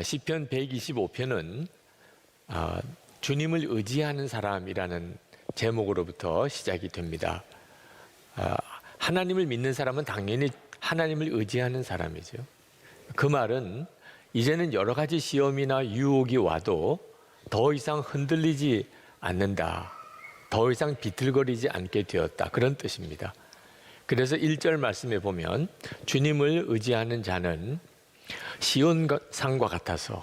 시편 125편은 주님을 의지하는 사람이라는 제목으로부터 시작이 됩니다. 하나님을 믿는 사람은 당연히 하나님을 의지하는 사람이죠. 그 말은 이제는 여러 가지 시험이나 유혹이 와도 더 이상 흔들리지 않는다. 더 이상 비틀거리지 않게 되었다. 그런 뜻입니다. 그래서 1절 말씀에 보면 주님을 의지하는 자는 시온산과 같아서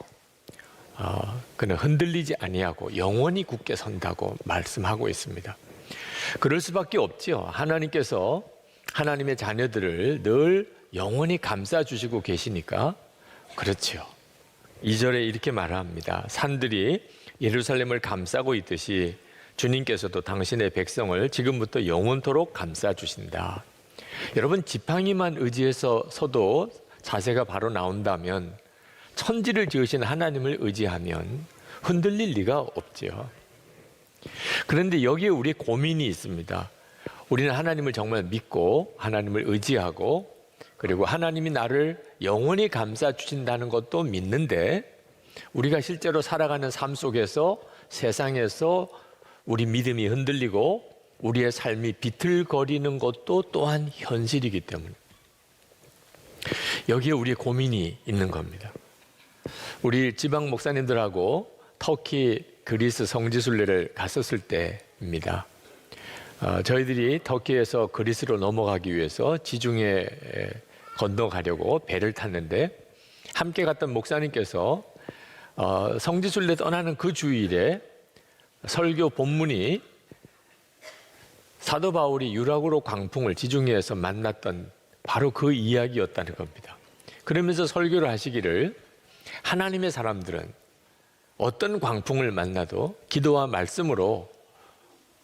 그는 흔들리지 아니하고 영원히 굳게 선다고 말씀하고 있습니다. 그럴 수밖에 없죠. 하나님께서 하나님의 자녀들을 늘 영원히 감싸주시고 계시니까 그렇죠. 2절에 이렇게 말합니다. 산들이 예루살렘을 감싸고 있듯이 주님께서도 당신의 백성을 지금부터 영원토록 감싸주신다. 여러분, 지팡이만 의지해서 서도 자세가 바로 나온다면 천지를 지으신 하나님을 의지하면 흔들릴 리가 없죠. 그런데 여기에 우리 고민이 있습니다. 우리는 하나님을 정말 믿고 하나님을 의지하고 그리고 하나님이 나를 영원히 감싸주신다는 것도 믿는데 우리가 실제로 살아가는 삶 속에서 세상에서 우리 믿음이 흔들리고 우리의 삶이 비틀거리는 것도 또한 현실이기 때문에 여기에 우리의 고민이 있는 겁니다. 우리 지방 목사님들하고 터키, 그리스 성지순례를 갔었을 때입니다. 저희들이 터키에서 그리스로 넘어가기 위해서 지중해 건너가려고 배를 탔는데 함께 갔던 목사님께서 성지순례 떠나는 그 주일에 설교 본문이 사도 바울이 유라굴로 광풍을 지중해에서 만났던 바로 그 이야기였다는 겁니다. 그러면서 설교를 하시기를 하나님의 사람들은 어떤 광풍을 만나도 기도와 말씀으로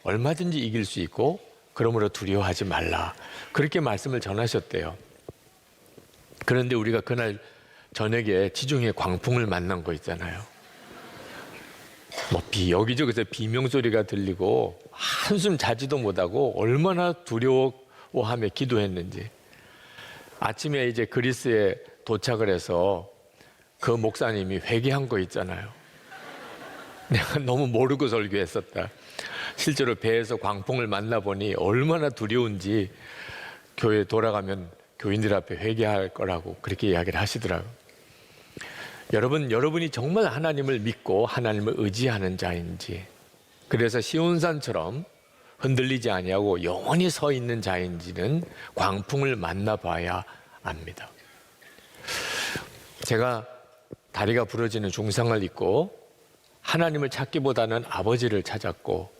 얼마든지 이길 수 있고 그러므로 두려워하지 말라. 그렇게 말씀을 전하셨대요. 그런데 우리가 그날 저녁에 지중해 광풍을 만난 거 있잖아요. 여기저기서 비명소리가 들리고 한숨 자지도 못하고 얼마나 두려워하며 기도했는지. 아침에 이제 그리스에 도착을 해서 그 목사님이 회개한 거 있잖아요. 내가 너무 모르고 설교했었다. 실제로 배에서 광풍을 만나보니 얼마나 두려운지 교회에 돌아가면 교인들 앞에 회개할 거라고 그렇게 이야기를 하시더라고요. 여러분이 정말 하나님을 믿고 하나님을 의지하는 자인지, 그래서 시온산처럼 흔들리지 아니하고 영원히 서 있는 자인지는 광풍을 만나봐야 압니다. 제가 다리가 부러지는 중상을 입고 하나님을 찾기보다는 아버지를 찾았고,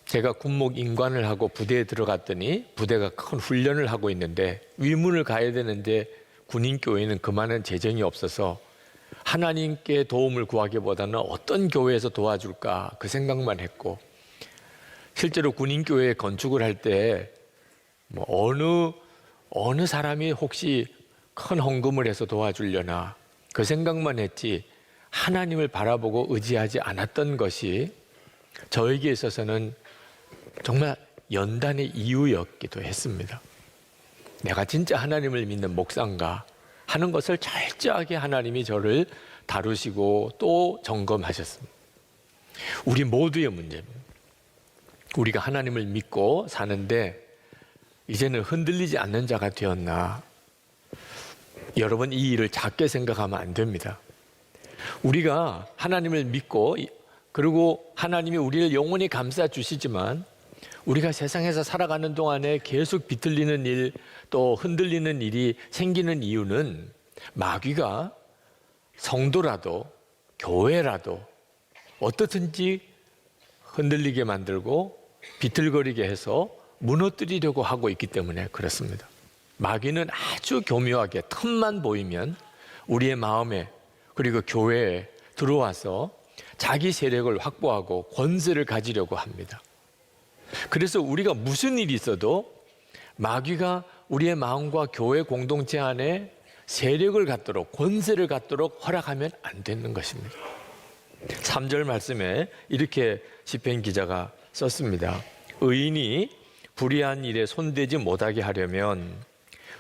제가 군목 임관을 하고 부대에 들어갔더니 부대가 큰 훈련을 하고 있는데 위문을 가야 되는데 군인교회는 그만한 재정이 없어서 하나님께 도움을 구하기보다는 어떤 교회에서 도와줄까 그 생각만 했고, 실제로 군인교회 건축을 할 때 어느 사람이 혹시 큰 헌금을 해서 도와주려나 그 생각만 했지 하나님을 바라보고 의지하지 않았던 것이 저에게 있어서는 정말 연단의 이유였기도 했습니다. 내가 진짜 하나님을 믿는 목사인가 하는 것을 철저하게 하나님이 저를 다루시고 또 점검하셨습니다. 우리 모두의 문제입니다. 우리가 하나님을 믿고 사는데 이제는 흔들리지 않는 자가 되었나? 여러분, 이 일을 작게 생각하면 안 됩니다. 우리가 하나님을 믿고 그리고 하나님이 우리를 영원히 감싸 주시지만 우리가 세상에서 살아가는 동안에 계속 비틀리는 일, 또 흔들리는 일이 생기는 이유는 마귀가 성도라도 교회라도 어떻든지 흔들리게 만들고 비틀거리게 해서 무너뜨리려고 하고 있기 때문에 그렇습니다. 마귀는 아주 교묘하게 틈만 보이면 우리의 마음에 그리고 교회에 들어와서 자기 세력을 확보하고 권세를 가지려고 합니다. 그래서 우리가 무슨 일이 있어도 마귀가 우리의 마음과 교회 공동체 안에 세력을 갖도록 권세를 갖도록 허락하면 안 되는 것입니다. 3절 말씀에 이렇게 시편 기자가 썼습니다. 의인이 불의한 일에 손대지 못하게 하려면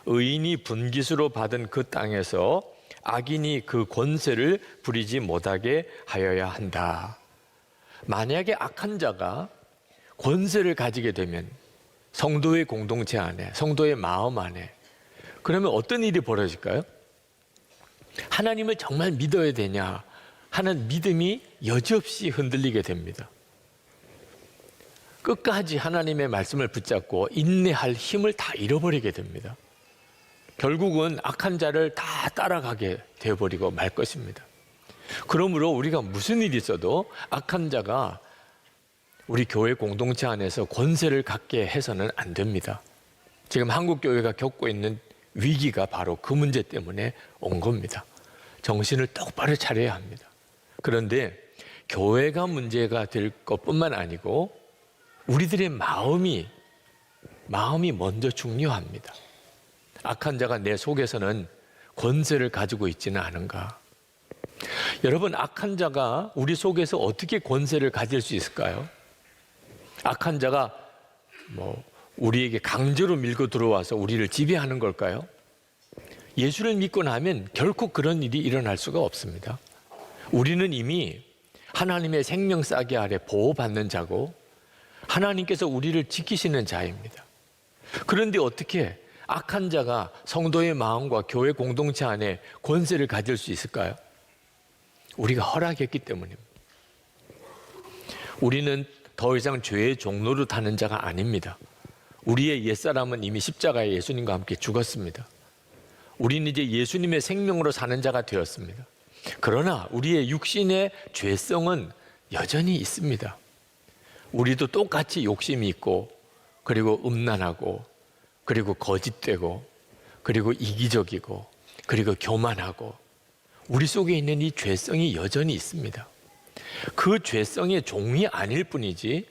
의인이 분깃으로 받은 그 땅에서 악인이 그 권세를 부리지 못하게 하여야 한다. 만약에 악한 자가 권세를 가지게 되면 성도의 공동체 안에, 성도의 마음 안에, 그러면 어떤 일이 벌어질까요? 하나님을 정말 믿어야 되냐 하는 믿음이 여지없이 흔들리게 됩니다. 끝까지 하나님의 말씀을 붙잡고 인내할 힘을 다 잃어버리게 됩니다. 결국은 악한 자를 다 따라가게 되어버리고 말 것입니다. 그러므로 우리가 무슨 일이 있어도 악한 자가 우리 교회 공동체 안에서 권세를 갖게 해서는 안 됩니다. 지금 한국 교회가 겪고 있는 위기가 바로 그 문제 때문에 온 겁니다. 정신을 똑바로 차려야 합니다. 그런데 교회가 문제가 될 것뿐만 아니고 우리들의 마음이 먼저 중요합니다. 악한 자가 내 속에서는 권세를 가지고 있지는 않은가? 여러분, 악한 자가 우리 속에서 어떻게 권세를 가질 수 있을까요? 악한 자가 우리에게 강제로 밀고 들어와서 우리를 지배하는 걸까요? 예수를 믿고 나면 결코 그런 일이 일어날 수가 없습니다. 우리는 이미 하나님의 생명싸개 아래 보호받는 자고 하나님께서 우리를 지키시는 자입니다. 그런데 어떻게 악한 자가 성도의 마음과 교회 공동체 안에 권세를 가질 수 있을까요? 우리가 허락했기 때문입니다. 우리는 더 이상 죄의 종로로 타는 자가 아닙니다. 우리의 옛사람은 이미 십자가에 예수님과 함께 죽었습니다. 우리는 이제 예수님의 생명으로 사는 자가 되었습니다. 그러나 우리의 육신의 죄성은 여전히 있습니다. 우리도 똑같이 욕심이 있고, 그리고 음란하고, 그리고 거짓되고, 그리고 이기적이고, 그리고 교만하고, 우리 속에 있는 이 죄성이 여전히 있습니다. 그 죄성의 종이 아닐 뿐이지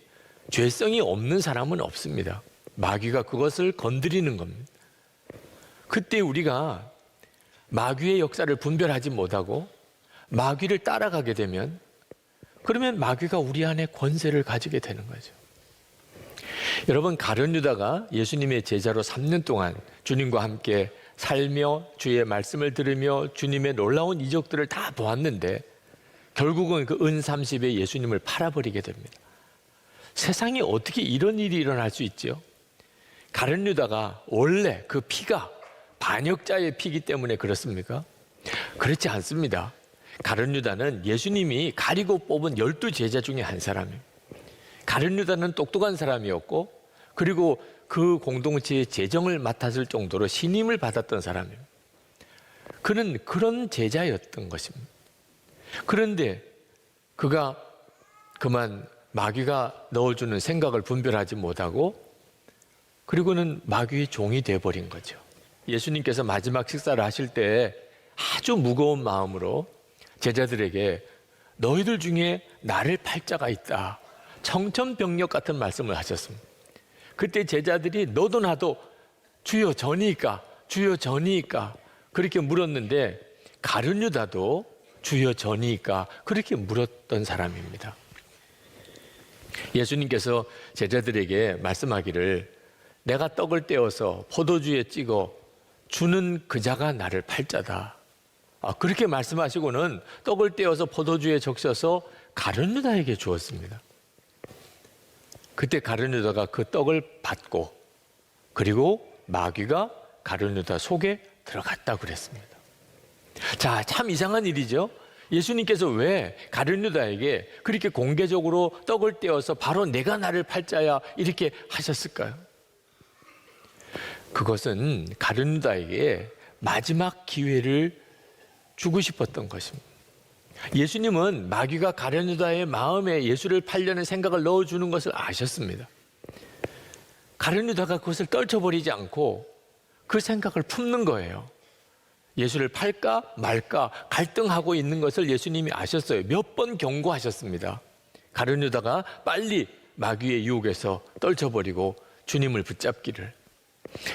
죄성이 없는 사람은 없습니다. 마귀가 그것을 건드리는 겁니다. 그때 우리가 마귀의 역사를 분별하지 못하고 마귀를 따라가게 되면, 그러면 마귀가 우리 안에 권세를 가지게 되는 거죠. 여러분, 가룟 유다가 예수님의 제자로 3년 동안 주님과 함께 살며 주의 말씀을 들으며 주님의 놀라운 이적들을 다 보았는데 결국은 그 은 30에 예수님을 팔아버리게 됩니다. 세상에 어떻게 이런 일이 일어날 수 있죠? 가룟 유다가 원래 그 피가 반역자의 피기 때문에 그렇습니까? 그렇지 않습니다. 가룟 유다는 예수님이 가리고 뽑은 12제자 중에 한 사람이에요. 가룟 유다는 똑똑한 사람이었고, 그리고 그 공동체의 재정을 맡았을 정도로 신임을 받았던 사람이에요. 그는 그런 제자였던 것입니다. 그런데 그가 그만 마귀가 넣어주는 생각을 분별하지 못하고, 그리고는 마귀의 종이 되어버린 거죠. 예수님께서 마지막 식사를 하실 때 아주 무거운 마음으로 제자들에게 너희들 중에 나를 팔 자가 있다, 청천벽력 같은 말씀을 하셨습니다. 그때 제자들이 너도 나도 주여 저니까, 주여 저니까 그렇게 물었는데, 가룟 유다도 주여 저니까 그렇게 물었던 사람입니다. 예수님께서 제자들에게 말씀하기를 내가 떡을 떼어서 포도주에 찍어 주는 그 자가 나를 팔 자다, 그렇게 말씀하시고는 떡을 떼어서 포도주에 적셔서 가룟 유다에게 주었습니다. 그때 가룟 유다가 그 떡을 받고, 그리고 마귀가 가룟 유다 속에 들어갔다고 그랬습니다. 자, 참 이상한 일이죠. 예수님께서 왜 가룟 유다에게 그렇게 공개적으로 떡을 떼어서 바로 내가 나를 팔 자야 이렇게 하셨을까요? 그것은 가룟 유다에게 마지막 기회를 주고 싶었던 것입니다. 예수님은 마귀가 가룟 유다의 마음에 예수를 팔려는 생각을 넣어주는 것을 아셨습니다. 가룟 유다가 그것을 떨쳐버리지 않고 그 생각을 품는 거예요. 예수를 팔까 말까 갈등하고 있는 것을 예수님이 아셨어요. 몇 번 경고하셨습니다. 가룟 유다가 빨리 마귀의 유혹에서 떨쳐버리고 주님을 붙잡기를.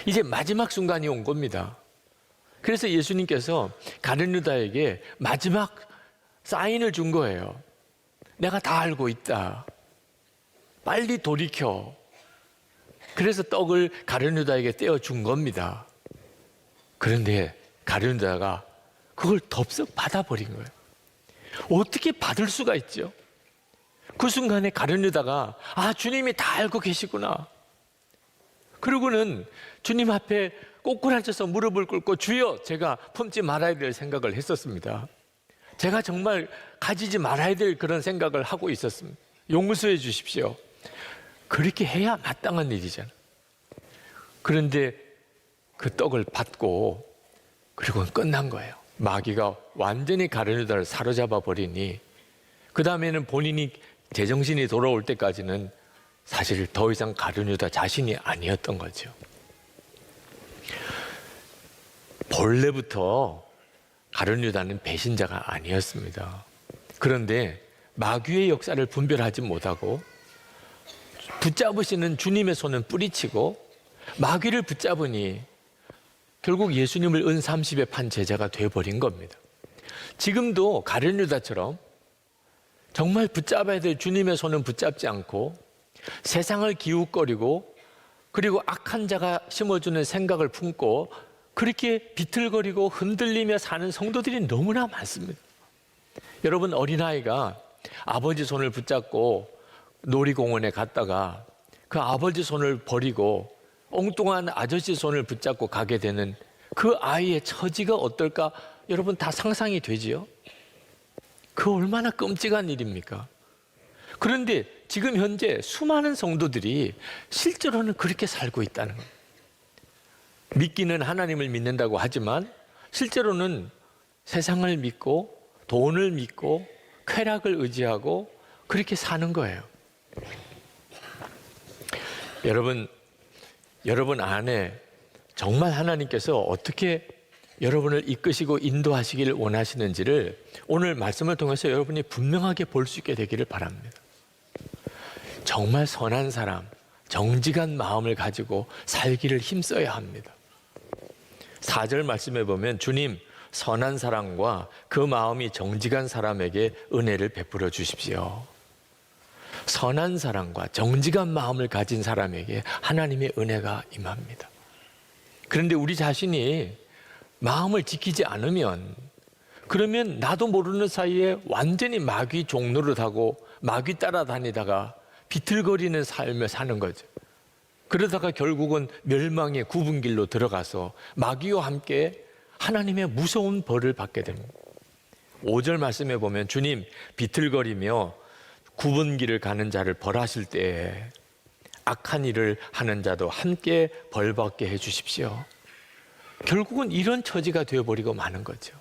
이제 마지막 순간이 온 겁니다. 그래서 예수님께서 가룟 유다에게 마지막 사인을 준 거예요. 내가 다 알고 있다, 빨리 돌이켜. 그래서 떡을 가룟 유다에게 떼어 준 겁니다. 그런데 가룟 유다가 그걸 덥석 받아버린 거예요. 어떻게 받을 수가 있죠? 그 순간에 가룟유다가 주님이 다 알고 계시구나. 그러고는 주님 앞에 꼬꾸라져서 무릎을 꿇고 주여, 제가 품지 말아야 될 생각을 했었습니다. 제가 정말 가지지 말아야 될 그런 생각을 하고 있었습니다. 용서해 주십시오. 그렇게 해야 마땅한 일이잖아요. 그런데 그 떡을 받고 그리고는 끝난 거예요. 마귀가 완전히 가룟유다를 사로잡아 버리니 그 다음에는 본인이 제정신이 돌아올 때까지는 사실 더 이상 가룟유다 자신이 아니었던 거죠. 본래부터 가룟유다는 배신자가 아니었습니다. 그런데 마귀의 역사를 분별하지 못하고 붙잡으시는 주님의 손은 뿌리치고 마귀를 붙잡으니 결국 예수님을 은 30에 판 제자가 되어버린 겁니다. 지금도 가룟유다처럼 정말 붙잡아야 될 주님의 손은 붙잡지 않고 세상을 기웃거리고 그리고 악한 자가 심어주는 생각을 품고 그렇게 비틀거리고 흔들리며 사는 성도들이 너무나 많습니다. 여러분, 어린아이가 아버지 손을 붙잡고 놀이공원에 갔다가 그 아버지 손을 버리고 엉뚱한 아저씨 손을 붙잡고 가게 되는 그 아이의 처지가 어떨까? 여러분 다 상상이 되지요? 그 얼마나 끔찍한 일입니까? 그런데 지금 현재 수많은 성도들이 실제로는 그렇게 살고 있다는 거예요. 믿기는 하나님을 믿는다고 하지만 실제로는 세상을 믿고 돈을 믿고 쾌락을 의지하고 그렇게 사는 거예요. 여러분 안에 정말 하나님께서 어떻게 여러분을 이끄시고 인도하시기를 원하시는지를 오늘 말씀을 통해서 여러분이 분명하게 볼 수 있게 되기를 바랍니다. 정말 선한 사람, 정직한 마음을 가지고 살기를 힘써야 합니다. 4절 말씀에 보면 주님, 선한 사람과 그 마음이 정직한 사람에게 은혜를 베풀어 주십시오. 선한 사람과 정직한 마음을 가진 사람에게 하나님의 은혜가 임합니다. 그런데 우리 자신이 마음을 지키지 않으면 그러면 나도 모르는 사이에 완전히 마귀 종노릇하고 마귀 따라다니다가 비틀거리는 삶을 사는 거죠. 그러다가 결국은 멸망의 굽은 길로 들어가서 마귀와 함께 하나님의 무서운 벌을 받게 됩니다. 5절 말씀에 보면 주님, 비틀거리며 굽은 길을 가는 자를 벌하실 때에 악한 일을 하는 자도 함께 벌받게 해주십시오. 결국은 이런 처지가 되어버리고 마는 거죠.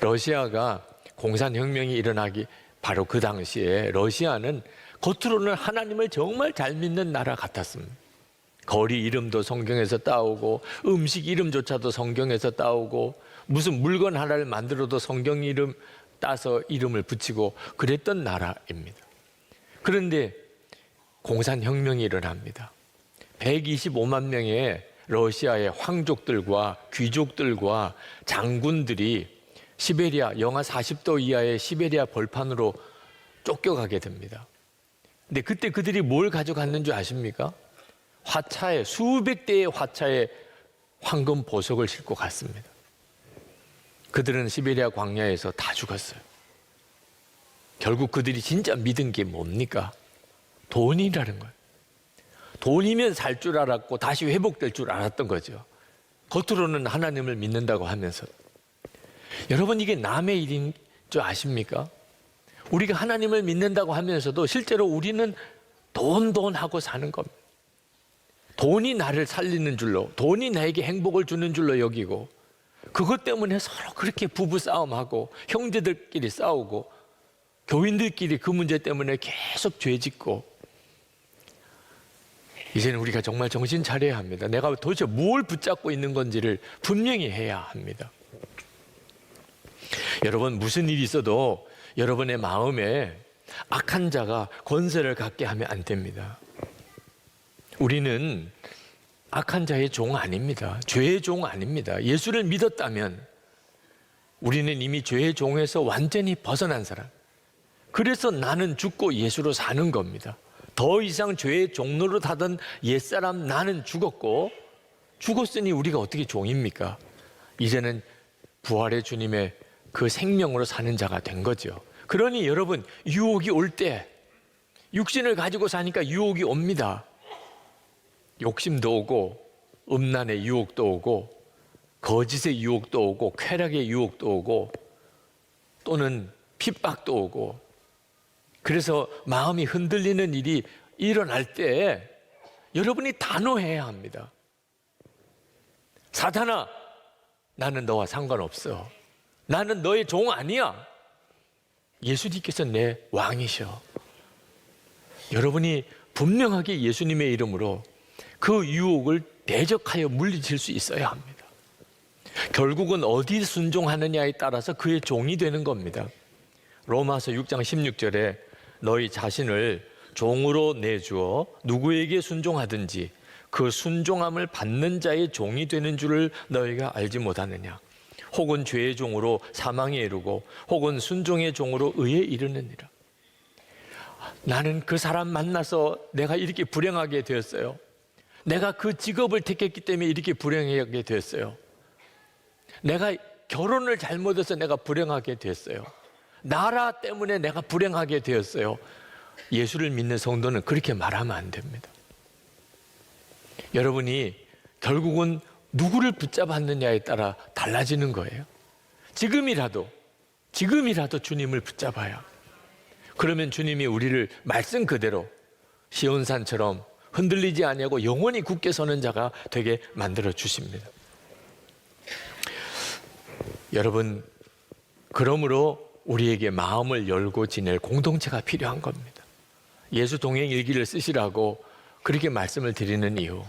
러시아가 공산혁명이 일어나기 바로 그 당시에 러시아는 겉으로는 하나님을 정말 잘 믿는 나라 같았습니다. 거리 이름도 성경에서 따오고 음식 이름조차도 성경에서 따오고 무슨 물건 하나를 만들어도 성경 이름 따서 이름을 붙이고 그랬던 나라입니다. 그런데 공산혁명이 일어납니다. 125만 명의 러시아의 황족들과 귀족들과 장군들이 시베리아, 영하 40도 이하의 시베리아 벌판으로 쫓겨가게 됩니다. 근데 그때 그들이 뭘 가져갔는 줄 아십니까? 화차에, 수백 대의 화차에 황금 보석을 싣고 갔습니다. 그들은 시베리아 광야에서 다 죽었어요. 결국 그들이 진짜 믿은 게 뭡니까? 돈이라는 거예요. 돈이면 살 줄 알았고 다시 회복될 줄 알았던 거죠. 겉으로는 하나님을 믿는다고 하면서. 여러분, 이게 남의 일인 줄 아십니까? 우리가 하나님을 믿는다고 하면서도 실제로 우리는 돈 하고 사는 겁니다. 돈이 나를 살리는 줄로, 돈이 나에게 행복을 주는 줄로 여기고 그것 때문에 서로 그렇게 부부싸움하고 형제들끼리 싸우고 교인들끼리 그 문제 때문에 계속 죄짓고 이제는 우리가 정말 정신 차려야 합니다. 내가 도대체 뭘 붙잡고 있는 건지를 분명히 해야 합니다. 여러분, 무슨 일이 있어도 여러분의 마음에 악한 자가 권세를 갖게 하면 안 됩니다. 우리는 악한 자의 종 아닙니다. 죄의 종 아닙니다. 예수를 믿었다면 우리는 이미 죄의 종에서 완전히 벗어난 사람. 그래서 나는 죽고 예수로 사는 겁니다. 더 이상 죄의 종로로 타던 옛사람 나는 죽었고 죽었으니 우리가 어떻게 종입니까? 이제는 부활의 주님의 그 생명으로 사는 자가 된 거죠. 그러니 여러분, 유혹이 올 때 육신을 가지고 사니까 유혹이 옵니다. 욕심도 오고 음란의 유혹도 오고 거짓의 유혹도 오고 쾌락의 유혹도 오고 또는 핍박도 오고, 그래서 마음이 흔들리는 일이 일어날 때 여러분이 단호해야 합니다. 사탄아, 나는 너와 상관없어. 나는 너의 종 아니야. 예수님께서 내 왕이셔. 여러분이 분명하게 예수님의 이름으로 그 유혹을 대적하여 물리칠 수 있어야 합니다. 결국은 어디 순종하느냐에 따라서 그의 종이 되는 겁니다. 로마서 6장 16절에 너희 자신을 종으로 내주어 누구에게 순종하든지 그 순종함을 받는 자의 종이 되는 줄을 너희가 알지 못하느냐. 혹은 죄의 종으로 사망에 이르고 혹은 순종의 종으로 의에 이르느니라. 나는 그 사람 만나서 내가 이렇게 불행하게 되었어요. 내가 그 직업을 택했기 때문에 이렇게 불행하게 되었어요. 내가 결혼을 잘못해서 내가 불행하게 됐어요. 나라 때문에 내가 불행하게 되었어요. 예수를 믿는 성도는 그렇게 말하면 안 됩니다. 여러분이 결국은 누구를 붙잡았느냐에 따라 달라지는 거예요. 지금이라도 주님을 붙잡아야, 그러면 주님이 우리를 말씀 그대로 시온산처럼 흔들리지 아니하고 영원히 굳게 서는 자가 되게 만들어 주십니다. 여러분, 그러므로 우리에게 마음을 열고 지낼 공동체가 필요한 겁니다. 예수 동행 일기를 쓰시라고 그렇게 말씀을 드리는 이유,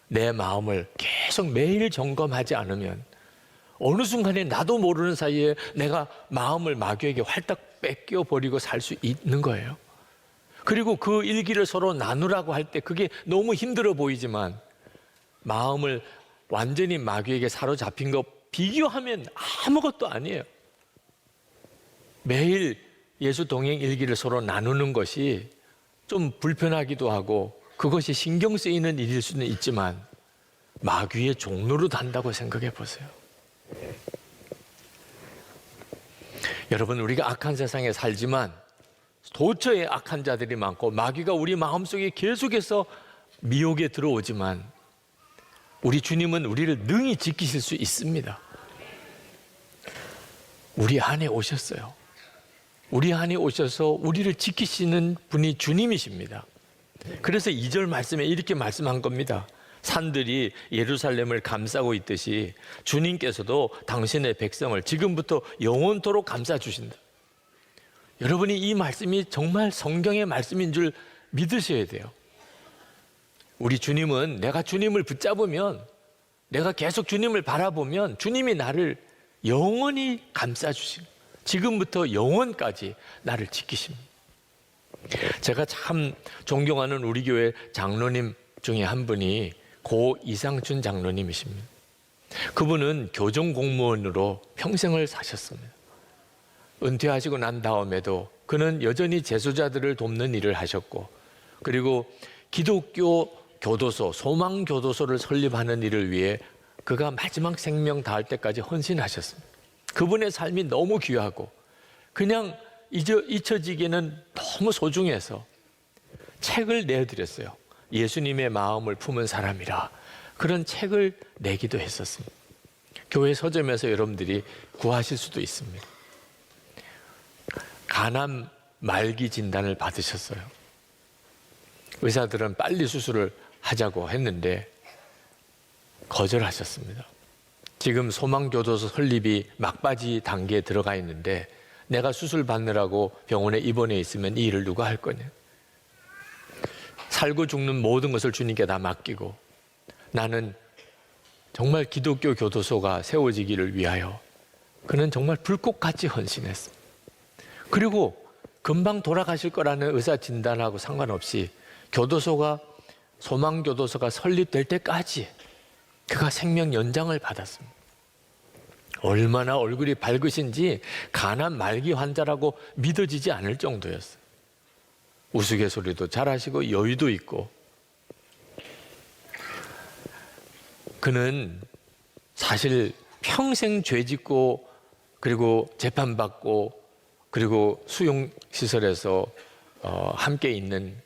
내 마음을 계속 매일 점검하지 않으면 어느 순간에 나도 모르는 사이에 내가 마음을 마귀에게 활딱 뺏겨 버리고 살 수 있는 거예요. 그리고 그 일기를 서로 나누라고 할 때 그게 너무 힘들어 보이지만 마음을 완전히 마귀에게 사로잡힌 것 비교하면 아무것도 아니에요. 매일 예수 동행 일기를 서로 나누는 것이 좀 불편하기도 하고 그것이 신경 쓰이는 일일 수는 있지만 마귀의 종로로 단다고 생각해 보세요. 여러분, 우리가 악한 세상에 살지만 도처에 악한 자들이 많고 마귀가 우리 마음속에 계속해서 미혹에 들어오지만 우리 주님은 우리를 능히 지키실 수 있습니다. 우리 안에 오셨어요. 우리 안에 오셔서 우리를 지키시는 분이 주님이십니다. 그래서 2절 말씀에 이렇게 말씀한 겁니다. 산들이 예루살렘을 감싸고 있듯이 주님께서도 당신의 백성을 지금부터 영원토록 감싸주신다. 여러분이 이 말씀이 정말 성경의 말씀인 줄 믿으셔야 돼요. 우리 주님은, 내가 주님을 붙잡으면, 내가 계속 주님을 바라보면 주님이 나를 영원히 감싸주시고 지금부터 영원까지 나를 지키십니다. 제가 참 존경하는 우리 교회 장로님 중에 한 분이 고 이상춘 장로님이십니다. 그분은 교정 공무원으로 평생을 사셨습니다. 은퇴하시고 난 다음에도 그는 여전히 재소자들을 돕는 일을 하셨고, 그리고 기독교 교도소, 소망 교도소를 설립하는 일을 위해 그가 마지막 생명 다할 때까지 헌신하셨습니다. 그분의 삶이 너무 귀하고 그냥 잊혀지기는 너무 소중해서 책을 내드렸어요. 예수님의 마음을 품은 사람이라 그런 책을 내기도 했었습니다. 교회 서점에서 여러분들이 구하실 수도 있습니다. 간암 말기 진단을 받으셨어요. 의사들은 빨리 수술을 하자고 했는데 거절하셨습니다. 지금 소망교도소 설립이 막바지 단계에 들어가 있는데 내가 수술 받느라고 병원에 입원해 있으면 이 일을 누가 할 거냐. 살고 죽는 모든 것을 주님께 다 맡기고 나는 정말 기독교 교도소가 세워지기를 위하여 그는 정말 불꽃같이 헌신했습니다. 그리고 금방 돌아가실 거라는 의사 진단하고 상관없이 소망교도소가 설립될 때까지 그가 생명 연장을 받았습니다. 얼마나 얼굴이 밝으신지 간암 말기 환자라고 믿어지지 않을 정도였어요. 우스갯소리도 잘하시고 여유도 있고. 그는 사실 평생 죄 짓고 그리고 재판받고 그리고 수용시설에서 함께 있는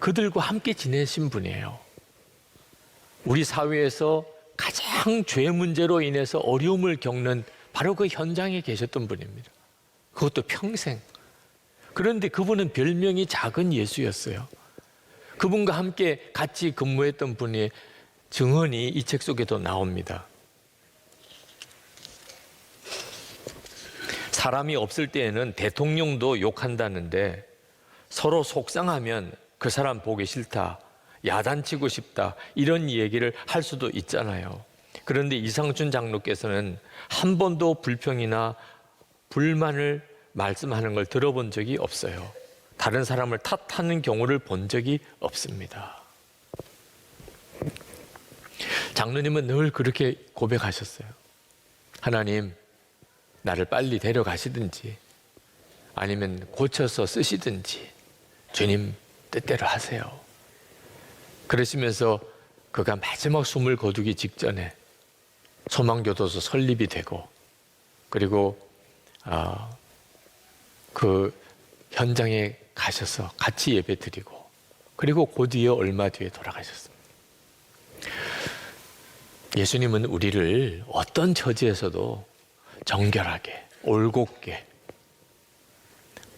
그들과 함께 지내신 분이에요. 우리 사회에서 가장 죄 문제로 인해서 어려움을 겪는 바로 그 현장에 계셨던 분입니다. 그것도 평생. 그런데 그분은 별명이 작은 예수였어요. 그분과 함께 같이 근무했던 분의 증언이 이 책 속에도 나옵니다. 사람이 없을 때에는 대통령도 욕한다는데 서로 속상하면 그 사람 보기 싫다, 야단치고 싶다 이런 얘기를 할 수도 있잖아요. 그런데 이상춘 장로께서는 한 번도 불평이나 불만을 말씀하는 걸 들어본 적이 없어요. 다른 사람을 탓하는 경우를 본 적이 없습니다. 장로님은 늘 그렇게 고백하셨어요. 하나님, 나를 빨리 데려가시든지 아니면 고쳐서 쓰시든지 주님 뜻대로 하세요. 그러시면서 그가 마지막 숨을 거두기 직전에 소망교도소 설립이 되고 그리고 그 현장에 가셔서 같이 예배 드리고 그리고 그 뒤에 얼마 뒤에 돌아가셨습니다. 예수님은 우리를 어떤 처지에서도 정결하게 올곧게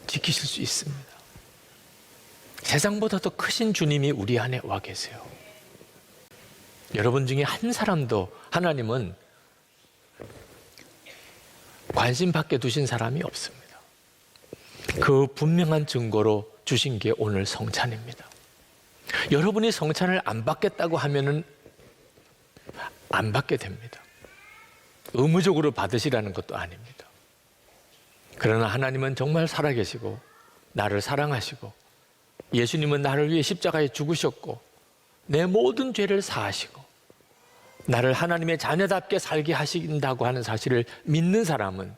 지키실 수 있습니다. 세상보다 더 크신 주님이 우리 안에 와 계세요. 여러분 중에 한 사람도 하나님은 관심 밖에 두신 사람이 없습니다. 그 분명한 증거로 주신 게 오늘 성찬입니다. 여러분이 성찬을 안 받겠다고 하면은 안 받게 됩니다. 의무적으로 받으시라는 것도 아닙니다. 그러나 하나님은 정말 살아계시고 나를 사랑하시고 예수님은 나를 위해 십자가에 죽으셨고 내 모든 죄를 사하시고 나를 하나님의 자녀답게 살게 하신다고 하는 사실을 믿는 사람은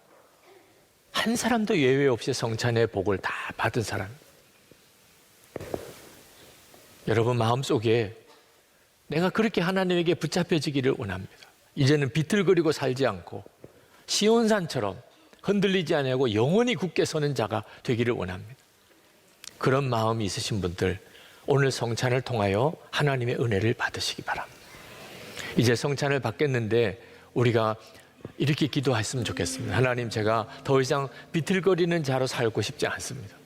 한 사람도 예외 없이 성찬의 복을 다 받은 사람. 여러분 마음속에 내가 그렇게 하나님에게 붙잡혀지기를 원합니다. 이제는 비틀거리고 살지 않고 시온산처럼 흔들리지 아니하고 영원히 굳게 서는 자가 되기를 원합니다. 그런 마음이 있으신 분들 오늘 성찬을 통하여 하나님의 은혜를 받으시기 바랍니다. 이제 성찬을 받겠는데 우리가 이렇게 기도했으면 좋겠습니다. 하나님, 제가 더 이상 비틀거리는 자로 살고 싶지 않습니다.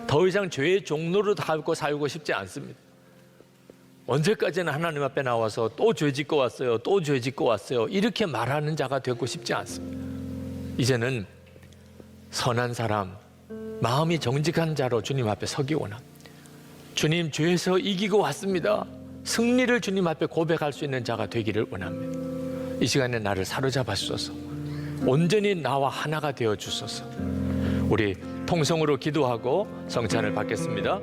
더 이상 죄의 종로로 살고 싶지 않습니다. 언제까지나 하나님 앞에 나와서 또 죄 짓고 왔어요, 또 죄 짓고 왔어요 이렇게 말하는 자가 되고 싶지 않습니다. 이제는 선한 사람, 마음이 정직한 자로 주님 앞에 서기 원합니다. 주님, 죄에서 이기고 왔습니다. 승리를 주님 앞에 고백할 수 있는 자가 되기를 원합니다. 이 시간에 나를 사로잡아 주소서. 온전히 나와 하나가 되어 주소서. 우리 통성으로 기도하고 성찬을 받겠습니다.